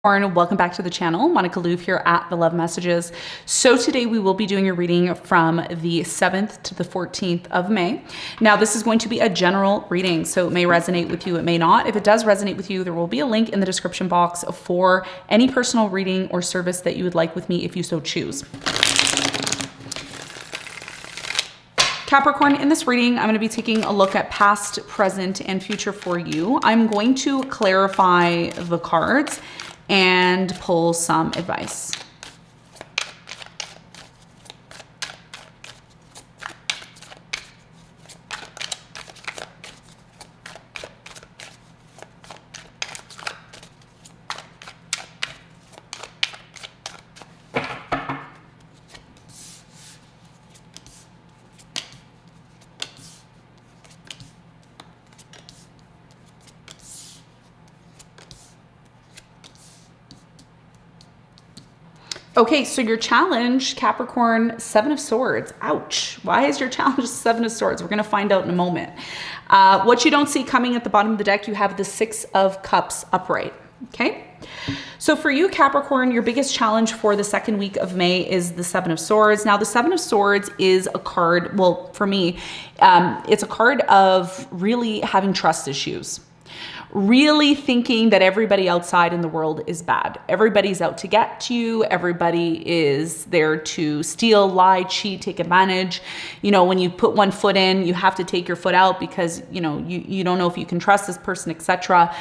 Welcome back to the channel. Monica Louv here at The Love Messages. So today we will be doing a reading from the 7th to the 14th of May. Now this is going to be a general reading, so it may resonate with you, it may not. If it does resonate with you, there will be a link in the description box for any personal reading or service that you would like with me if you so choose. Capricorn, in this reading, I'm going to be taking a look at past, present, and future for you. I'm going to clarify the cards and pull some advice. Okay, so your challenge, Capricorn, 7 of Swords. Ouch. Why is your challenge 7 of Swords? We're going to find out in a moment. What you don't see coming at the bottom of the deck, you have the 6 of Cups upright. Okay, so for you, Capricorn, your biggest challenge for the second week of May is the 7 of Swords. Now, the 7 of Swords is a card, well, for me, it's a card of really having trust issues. Really thinking that everybody outside in the world is bad. Everybody's out to get you. Everybody is there to steal, lie, cheat, take advantage. You know, when you put one foot in, you have to take your foot out because, you know, you don't know if you can trust this person, etc.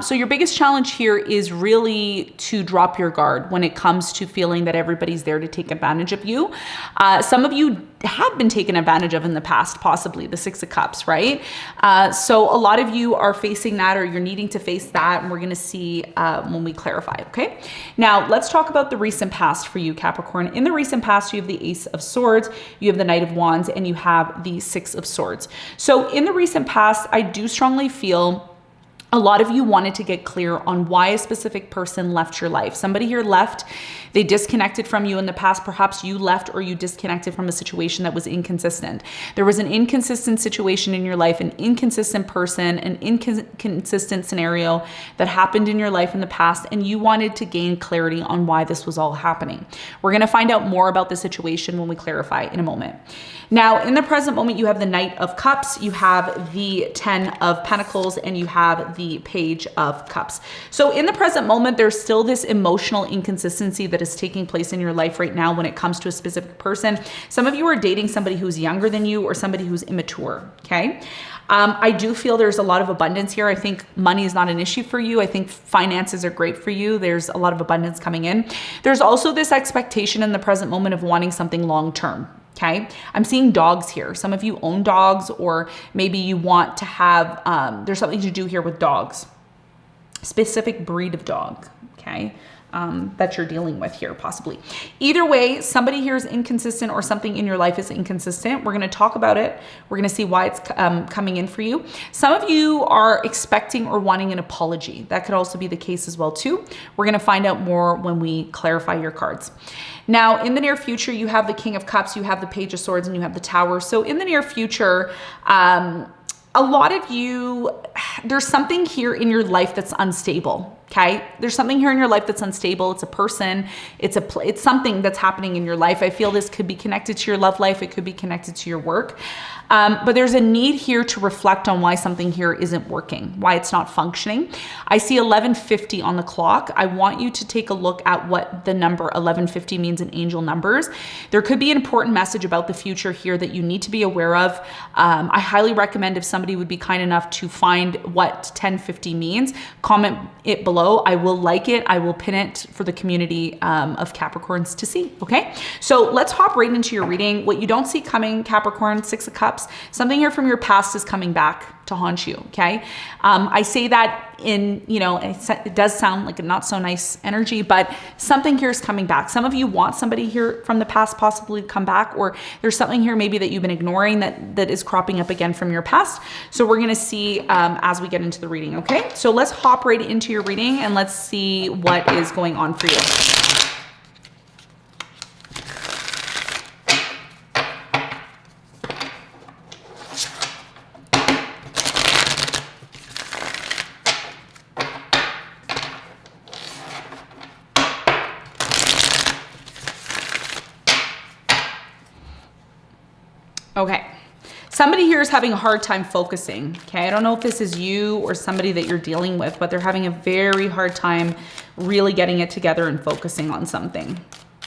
So your biggest challenge here is really to drop your guard when it comes to feeling that everybody's there to take advantage of you. Some of you have been taken advantage of in the past, possibly the 6 of Cups, right? So a lot of you are facing that, or you're needing to face that, and we're going to see when we clarify. Okay, now let's talk about the recent past for you, Capricorn. In the recent past, you have the Ace of Swords, you have the Knight of Wands, and you have the 6 of Swords. So in the recent past, I do strongly feel a lot of you wanted to get clear on why a specific person left your life. Somebody here left, they disconnected from you in the past. Perhaps you left or you disconnected from a situation that was inconsistent. There was an inconsistent situation in your life, an inconsistent person, an inconsistent scenario that happened in your life in the past, and you wanted to gain clarity on why this was all happening. We're going to find out more about the situation when we clarify in a moment. Now, in the present moment, you have the Knight of Cups, you have the 10 of Pentacles, and you have the Page of Cups. So in the present moment, there's still this emotional inconsistency that is taking place in your life right now when it comes to a specific person. Some of you are dating somebody who's younger than you or somebody who's immature, okay? I do feel there's a lot of abundance here. I think money is not an issue for you. I think finances are great for you. There's a lot of abundance coming in. There's also this expectation in the present moment of wanting something long-term. Okay, I'm seeing dogs here. Some of you own dogs, or maybe you want to have, there's something to do here with dogs, specific breed of dog, okay, that you're dealing with here possibly. Either way, somebody here is inconsistent or something in your life is inconsistent. We're going to talk about it. We're going to see why it's coming in for you. Some of you are expecting or wanting an apology. That could also be the case as well too. We're going to find out more when we clarify your cards. Now, in the near future, you have the King of Cups, you have the Page of Swords, and you have the Tower. So in the near future, a lot of you, there's something here in your life that's unstable. Okay, there's something here in your life that's unstable. It's a person, it's something that's happening in your life. I feel this could be connected to your love life. It could be connected to your work. But there's a need here to reflect on why something here isn't working, why it's not functioning. I see 1150 on the clock. I want you to take a look at what the number 1150 means in angel numbers. There could be an important message about the future here that you need to be aware of. I highly recommend if somebody would be kind enough to find what 1050 means, comment it below. I will like it. I will pin it for the community of Capricorns to see. Okay, so let's hop right into your reading. What you don't see coming, Capricorn, 6 of Cups, something here from your past is coming back to haunt you. Okay, I say that in, you know, it does sound like a not so nice energy, but something here is coming back. Some of you want somebody here from the past possibly to come back, or there's something here maybe that you've been ignoring that is cropping up again from your past. So we're going to see as we get into the reading. Okay, so let's hop right into your reading and let's see what is going on for you. Okay. Somebody here is having a hard time focusing, okay? I don't know if this is you or somebody that you're dealing with, but they're having a very hard time really getting it together and focusing on something.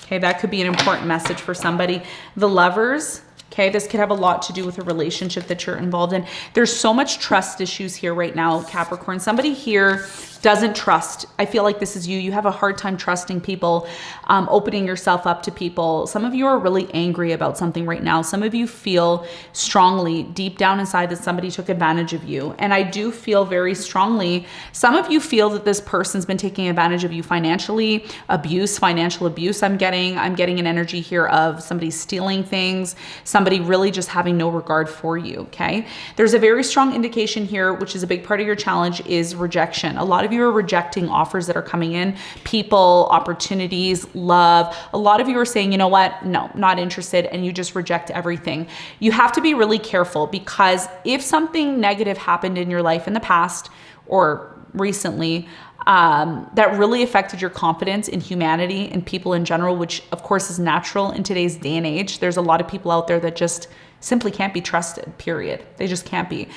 Okay, that could be an important message for somebody. The Lovers, okay, this could have a lot to do with a relationship that you're involved in. There's so much trust issues here right now, Capricorn. Somebody here doesn't trust. I feel like this is you. You have a hard time trusting people, opening yourself up to people. Some of you are really angry about something right now. Some of you feel strongly deep down inside that somebody took advantage of you. And I do feel very strongly, some of you feel that this person's been taking advantage of you financially, financial abuse. I'm getting an energy here of somebody stealing things, somebody really just having no regard for you, okay? There's a very strong indication here, which is a big part of your challenge, is rejection. A lot of you are rejecting offers that are coming in, people, opportunities, love. A lot of you are saying, you know what? No, not interested. And you just reject everything. You have to be really careful, because if something negative happened in your life in the past or recently, that really affected your confidence in humanity and people in general, which of course is natural in today's day and age. There's a lot of people out there that just simply can't be trusted, period. They just can't be.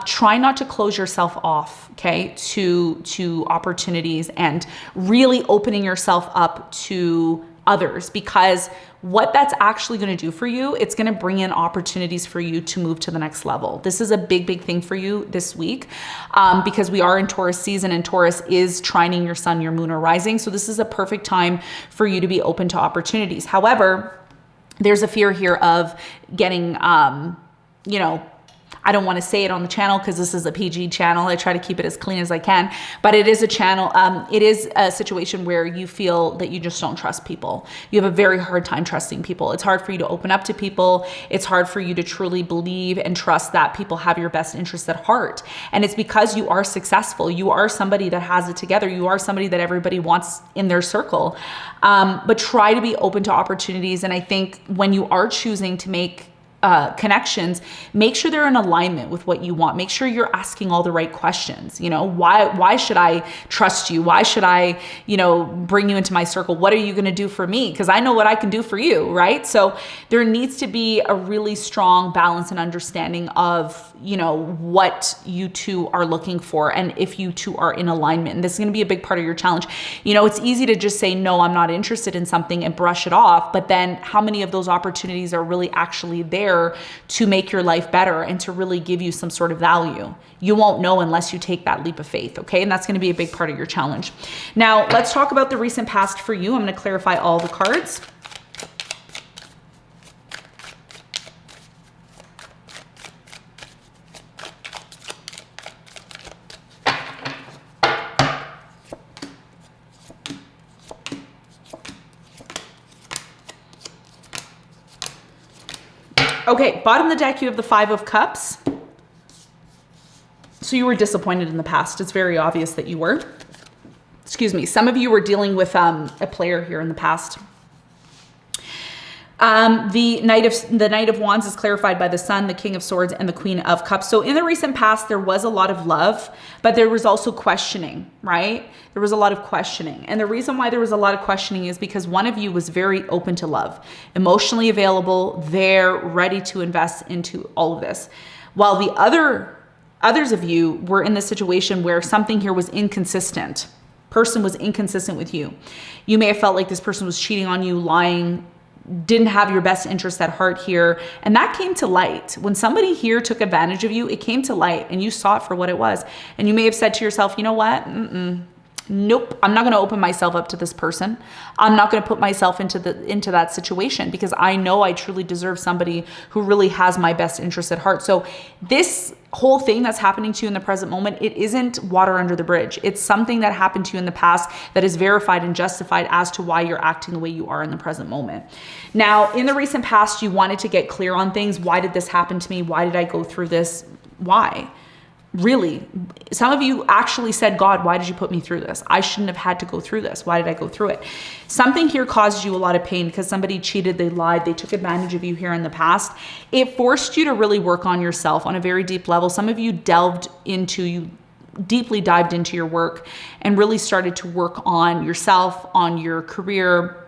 Try not to close yourself off, okay, to opportunities and really opening yourself up to others, because what that's actually going to do for you, it's going to bring in opportunities for you to move to the next level. This is a big, big thing for you this week, because we are in Taurus season, and Taurus is trining your sun, your moon, or rising. So this is a perfect time for you to be open to opportunities. However, there's a fear here of getting, I don't want to say it on the channel because this is a PG channel. I try to keep it as clean as I can, but it is a channel. It is a situation where you feel that you just don't trust people. You have a very hard time trusting people. It's hard for you to open up to people. It's hard for you to truly believe and trust that people have your best interests at heart. And it's because you are successful. You are somebody that has it together. You are somebody that everybody wants in their circle. But try to be open to opportunities. And I think when you are choosing to make connections, make sure they're in alignment with what you want. Make sure you're asking all the right questions. You know, why should I trust you? Why should I, bring you into my circle? What are you going to do for me? Because I know what I can do for you, right? So there needs to be a really strong balance and understanding of, what you two are looking for, and if you two are in alignment. And this is going to be a big part of your challenge. It's easy to just say, no, I'm not interested in something and brush it off. But then how many of those opportunities are really actually there to make your life better and to really give you some sort of value? You won't know unless you take that leap of faith, okay? And that's going to be a big part of your challenge. Now, let's talk about the recent past for you. I'm going to clarify all the cards. Okay, bottom of the deck, you have the Five of Cups. So you were disappointed in the past. It's very obvious that you were. Excuse me. Some of you were dealing with a player here in the past. The Knight of Wands is clarified by the Sun, the King of Swords, and the Queen of Cups. So in the recent past, there was a lot of love, but there was also questioning, right? There was a lot of questioning. And the reason why there was a lot of questioning is because one of you was very open to love, emotionally available, there, ready to invest into all of this. While the others of you were in the situation where something here was inconsistent. Person was inconsistent with you. You may have felt like this person was cheating on you, lying, didn't have your best interest at heart here. And that came to light. When somebody here took advantage of you, it came to light and you saw it for what it was. And you may have said to yourself, you know what? Nope, I'm not going to open myself up to this person. I'm not going to put myself into that situation, because I know I truly deserve somebody who really has my best interest at heart. So this whole thing that's happening to you in the present moment, it isn't water under the bridge. It's something that happened to you in the past that is verified and justified as to why you're acting the way you are in the present moment. Now, in the recent past, you wanted to get clear on things. Why did this happen to me? Why did I go through this? Why? Really, some of you actually said, God, why did you put me through this? I shouldn't have had to go through this. Why did I go through it? Something here caused you a lot of pain because somebody cheated, they lied, they took advantage of you here in the past. It forced you to really work on yourself on a very deep level. Some of you deeply dived into your work and really started to work on yourself, on your career,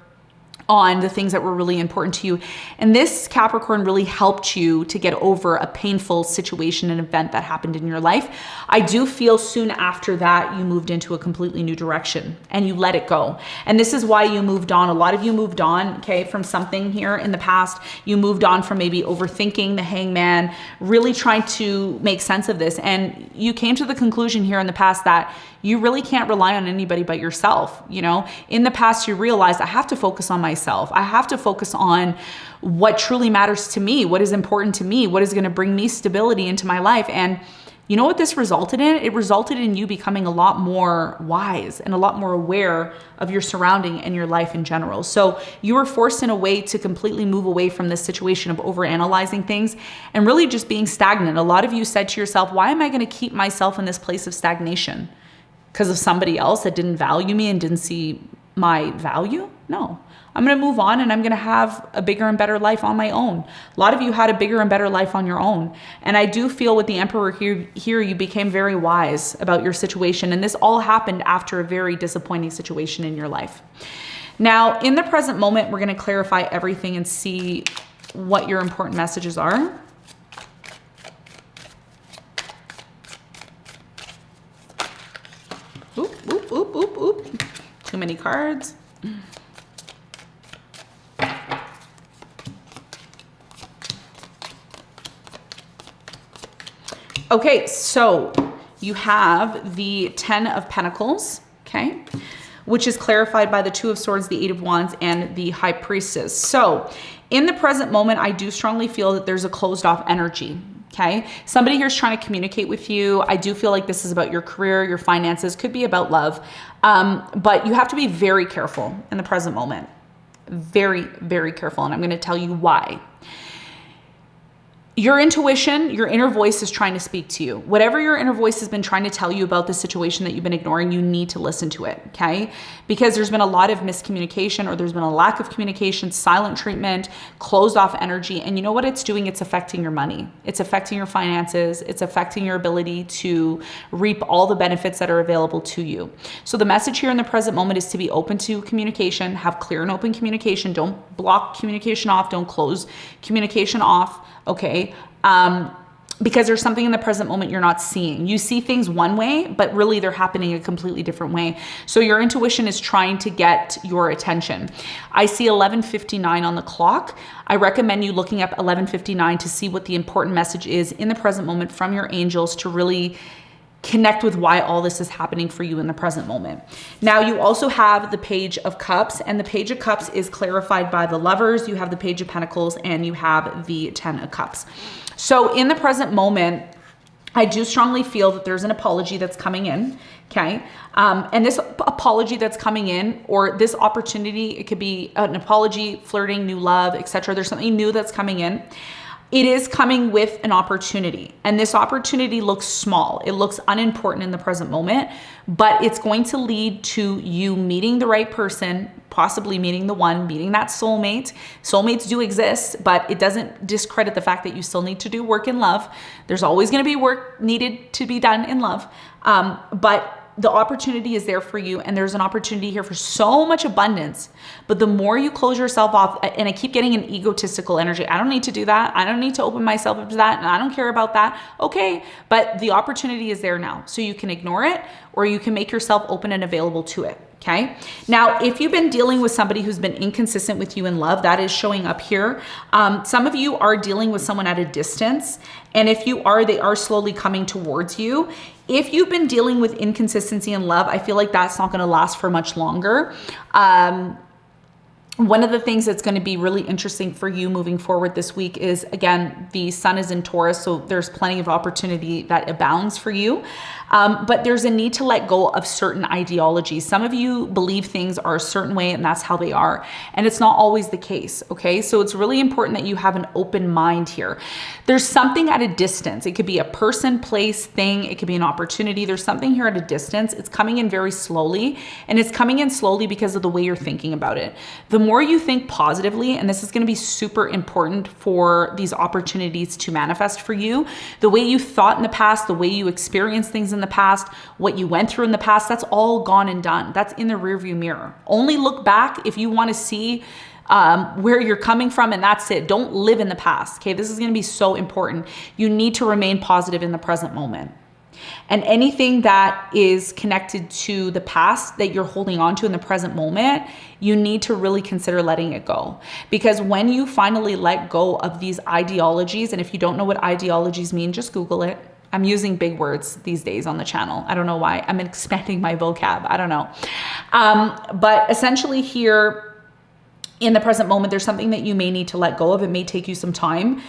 on the things that were really important to you. And this Capricorn really helped you to get over a painful situation and event that happened in your life. I do feel soon after that, you moved into a completely new direction and you let it go. And this is why you moved on. A lot of you moved on, okay, from something here in the past. You moved on from maybe overthinking the hangman, really trying to make sense of this. And you came to the conclusion here in the past that you really can't rely on anybody but yourself. You know, in the past, you realized I have to focus on myself. I have to focus on what truly matters to me, what is important to me, what is going to bring me stability into my life. And you know what this resulted in? It resulted in you becoming a lot more wise and a lot more aware of your surrounding and your life in general. So you were forced in a way to completely move away from this situation of overanalyzing things and really just being stagnant. A lot of you said to yourself, why am I going to keep myself in this place of stagnation? Because of somebody else that didn't value me and didn't see my value? No. I'm going to move on and I'm going to have a bigger and better life on my own. A lot of you had a bigger and better life on your own. And I do feel with the Emperor here, you became very wise about your situation. And this all happened after a very disappointing situation in your life. Now, in the present moment, we're going to clarify everything and see what your important messages are. Oop, oop, oop, oop, oop. Too many cards. Okay, so you have the 10 of Pentacles, okay, which is clarified by the 2 of Swords, the 8 of Wands, and the High Priestess. So in the present moment, I do strongly feel that there's a closed off energy. Okay. Somebody here is trying to communicate with you. I do feel like this is about your career, your finances, could be about love. But you have to be very careful in the present moment. Very, very careful. And I'm going to tell you why. Your intuition, your inner voice is trying to speak to you. Whatever your inner voice has been trying to tell you about the situation that you've been ignoring, you need to listen to it, okay? Because there's been a lot of miscommunication or there's been a lack of communication, silent treatment, closed off energy. And you know what it's doing? It's affecting your money. It's affecting your finances. It's affecting your ability to reap all the benefits that are available to you. So the message here in the present moment is to be open to communication, have clear and open communication. Don't block communication off. Don't close communication off. Okay. Because there's something in the present moment you're not seeing. You see things one way, but really they're happening a completely different way. So your intuition is trying to get your attention. I see 11:59 on the clock. I recommend you looking up 11:59 to see what the important message is in the present moment from your angels to really connect with why all this is happening for you in the present moment. Now you also have the Page of Cups, and the Page of Cups is clarified by the Lovers. You have the Page of Pentacles and you have the 10 of Cups. So in the present moment, I do strongly feel that there's an apology that's coming in, okay? And this apology that's coming in, or this opportunity, it could be an apology, flirting, new love, etc. There's something new that's coming in. It is coming with an opportunity, and this opportunity looks small. It looks unimportant in the present moment, but it's going to lead to you meeting the right person, possibly meeting the one, meeting that soulmate. Soulmates do exist, but it doesn't discredit the fact that you still need to do work in love. There's always going to be work needed to be done in love, but the opportunity is there for you, and there's an opportunity here for so much abundance. But the more you close yourself off, and I keep getting an egotistical energy, I don't need to do that. I don't need to open myself up to that, and I don't care about that. Okay, but the opportunity is there now. So you can ignore it, or you can make yourself open and available to it. Okay. Now, if you've been dealing with somebody who's been inconsistent with you in love, that is showing up here. Some of you are dealing with someone at a distance. And if you are, they are slowly coming towards you. If you've been dealing with inconsistency in love, I feel like that's not going to last for much longer. One of the things that's going to be really interesting for you moving forward this week is, again, the sun is in Taurus, so there's plenty of opportunity that abounds for you. But there's a need to let go of certain ideologies. Some of you believe things are a certain way and that's how they are. And it's not always the case, okay? So it's really important that you have an open mind here. There's something at a distance. It could be a person, place, thing. It could be an opportunity. There's something here at a distance. It's coming in very slowly, and it's coming in slowly because of the way you're thinking about it. The more you think positively, and this is going to be super important for these opportunities to manifest for you, the way you thought in the past, the way you experienced things in the past, what you went through in the past, that's all gone and done. That's in the rearview mirror. Only look back if you want to see where you're coming from, and that's it. Don't live in the past. Okay, this is going to be so important. You need to remain positive in the present moment. And anything that is connected to the past that you're holding on to in the present moment, you need to really consider letting it go. Because when you finally let go of these ideologies, and if you don't know what ideologies mean, just Google it. I'm using big words these days on the channel. I don't know why. I'm expanding my vocab. I don't know. But essentially here in the present moment, there's something that you may need to let go of. It may take you some time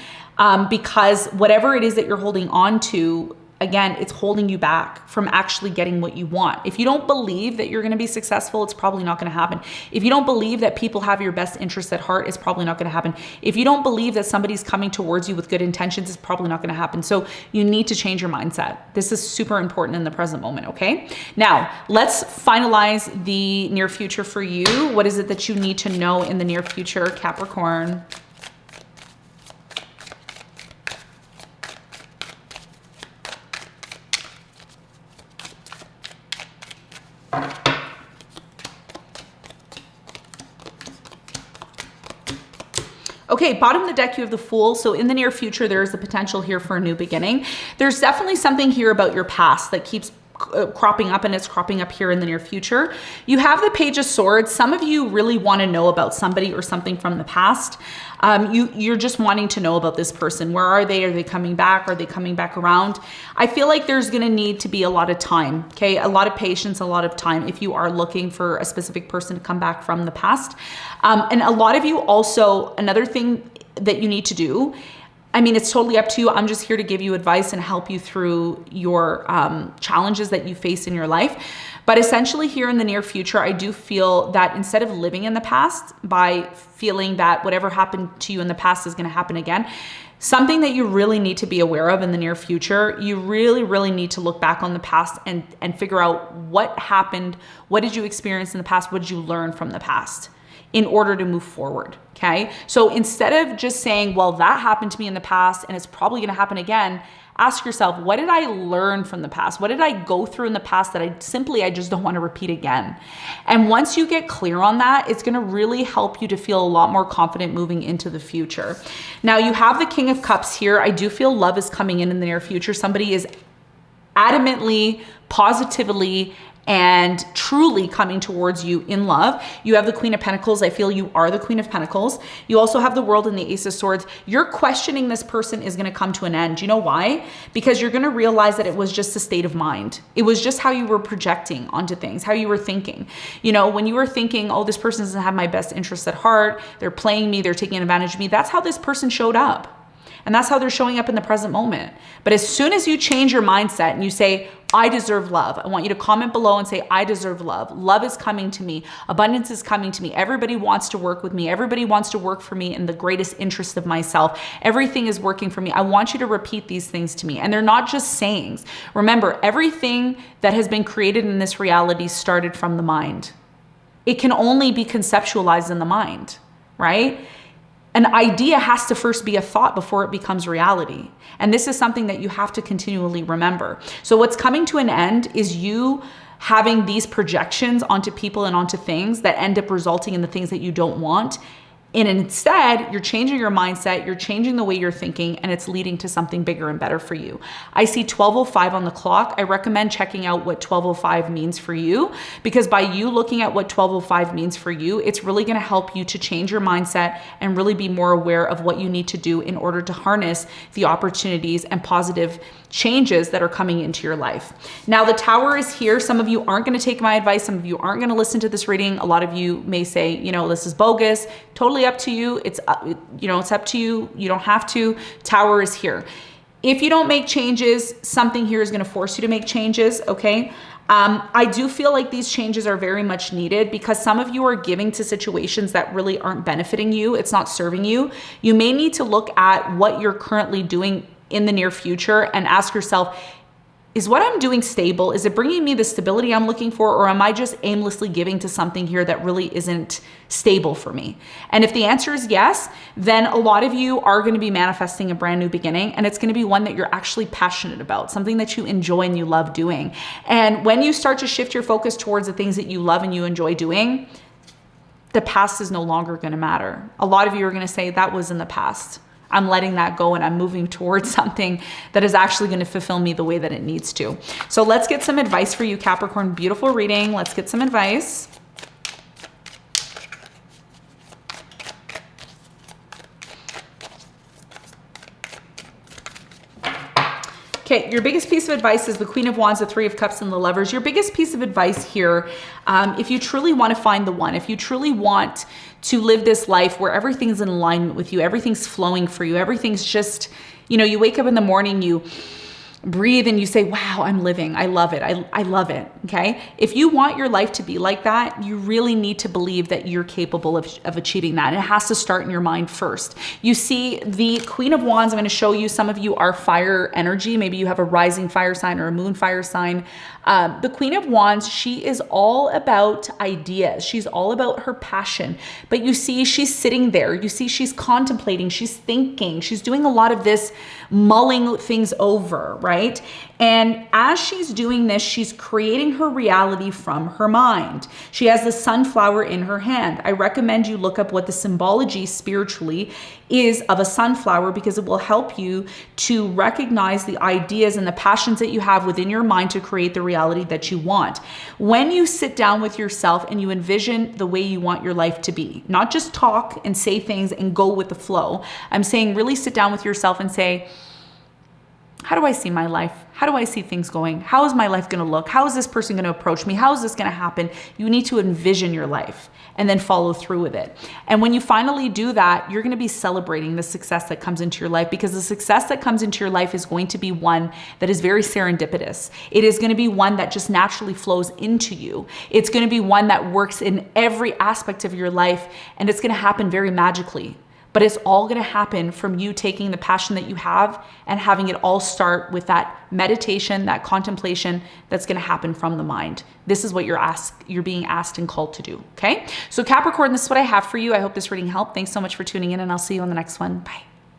because whatever it is that you're holding on to, again, it's holding you back from actually getting what you want. If you don't believe that you're going to be successful, it's probably not going to happen. If you don't believe that people have your best interests at heart, it's probably not going to happen. If you don't believe that somebody's coming towards you with good intentions, it's probably not going to happen. So you need to change your mindset. This is super important in the present moment, okay? Now, let's finalize the near future for you. What is it that you need to know in the near future, Capricorn? Okay, bottom of the deck, you have the Fool. So in the near future, there is the potential here for a new beginning. There's definitely something here about your past that keeps cropping up, and it's cropping up here in the near future. You have the Page of Swords. Some of you really want to know about somebody or something from the past. You're just wanting to know about this person. Where are they? Are they coming back? Are they coming back around? I feel like there's going to need to be a lot of time, okay? A lot of patience, a lot of time if you are looking for a specific person to come back from the past. And a lot of you also, another thing that you need to do, I mean, it's totally up to you. I'm just here to give you advice and help you through your challenges that you face in your life. But essentially here in the near future, I do feel that instead of living in the past by feeling that whatever happened to you in the past is going to happen again, something that you really need to be aware of in the near future, you really, really need to look back on the past and figure out what happened. What did you experience in the past? What did you learn from the past in order to move forward? Okay. So instead of just saying, well, that happened to me in the past and it's probably going to happen again, ask yourself, what did I learn from the past? What did I go through in the past that I just don't want to repeat again? And once you get clear on that, it's going to really help you to feel a lot more confident moving into the future. Now you have the King of Cups here. I do feel love is coming in the near future. Somebody is adamantly, positively, and truly coming towards you in love. You have the Queen of Pentacles. I feel you are the Queen of Pentacles. You also have the World and the Ace of Swords. You're questioning this person is going to come to an end. You know why? Because you're going to realize that it was just a state of mind. It was just how you were projecting onto things, how you were thinking. You know, when you were thinking, oh, this person doesn't have my best interests at heart, they're playing me, they're taking advantage of me. That's how this person showed up. And that's how they're showing up in the present moment. But as soon as you change your mindset and you say, I deserve love, I want you to comment below and say, I deserve love. Love is coming to me. Abundance is coming to me. Everybody wants to work with me. Everybody wants to work for me in the greatest interest of myself. Everything is working for me. I want you to repeat these things to me. And they're not just sayings. Remember, everything that has been created in this reality started from the mind. It can only be conceptualized in the mind, right? An idea has to first be a thought before it becomes reality. And this is something that you have to continually remember. So what's coming to an end is you having these projections onto people and onto things that end up resulting in the things that you don't want. And instead, you're changing your mindset, you're changing the way you're thinking, and it's leading to something bigger and better for you. I see 12:05 on the clock. I recommend checking out what 12:05 means for you, because by you looking at what 12:05 means for you, it's really going to help you to change your mindset and really be more aware of what you need to do in order to harness the opportunities and positive changes that are coming into your life. Now the Tower is here. Some of you aren't going to take my advice. Some of you aren't going to listen to this reading. A lot of you may say, you know, this is bogus. Totally up to you. It's up to you. You don't have to. Tower is here. If you don't make changes, something here is going to force you to make changes. Okay. I do feel like these changes are very much needed because some of you are giving to situations that really aren't benefiting you. It's not serving you. You may need to look at what you're currently doing in the near future and ask yourself, is what I'm doing stable? Is it bringing me the stability I'm looking for? Or am I just aimlessly giving to something here that really isn't stable for me? And if the answer is yes, then a lot of you are going to be manifesting a brand new beginning, and it's going to be one that you're actually passionate about, something that you enjoy and you love doing. And when you start to shift your focus towards the things that you love and you enjoy doing, the past is no longer going to matter. A lot of you are going to say that was in the past. I'm letting that go and I'm moving towards something that is actually going to fulfill me the way that it needs to. So let's get some advice for you, Capricorn. Beautiful reading. Let's get some advice. Okay, your biggest piece of advice is the Queen of Wands, the Three of Cups, and the Lovers. Your biggest piece of advice here, if you truly want to find the one, if you truly want to live this life where everything's in alignment with you, everything's flowing for you, everything's just, you know, you wake up in the morning, you breathe and you say, wow, I'm living. I love it. I love it. Okay. If you want your life to be like that, you really need to believe that you're capable of achieving that. And it has to start in your mind first. You see, the Queen of Wands, I'm going to show you, some of you are fire energy. Maybe you have a rising fire sign or a moon fire sign. The Queen of Wands, she is all about ideas. She's all about her passion. But you see, she's sitting there. You see, she's contemplating. She's thinking. She's doing a lot of this mulling things over, right? And as she's doing this, she's creating her reality from her mind. She has the sunflower in her hand. I recommend you look up what the symbology spiritually is of a sunflower, because it will help you to recognize the ideas and the passions that you have within your mind to create the reality that you want. When you sit down with yourself and you envision the way you want your life to be, not just talk and say things and go with the flow. I'm saying really sit down with yourself and say, how do I see my life? How do I see things going? How is my life going to look? How is this person going to approach me? How is this going to happen? You need to envision your life and then follow through with it. And when you finally do that, you're going to be celebrating the success that comes into your life, because the success that comes into your life is going to be one that is very serendipitous. It is going to be one that just naturally flows into you. It's going to be one that works in every aspect of your life, and it's going to happen very magically. But it's all going to happen from you taking the passion that you have and having it all start with that meditation, that contemplation that's going to happen from the mind. This is what you're being asked and called to do. Okay. So Capricorn, this is what I have for you. I hope this reading helped. Thanks so much for tuning in, and I'll see you on the next one. Bye.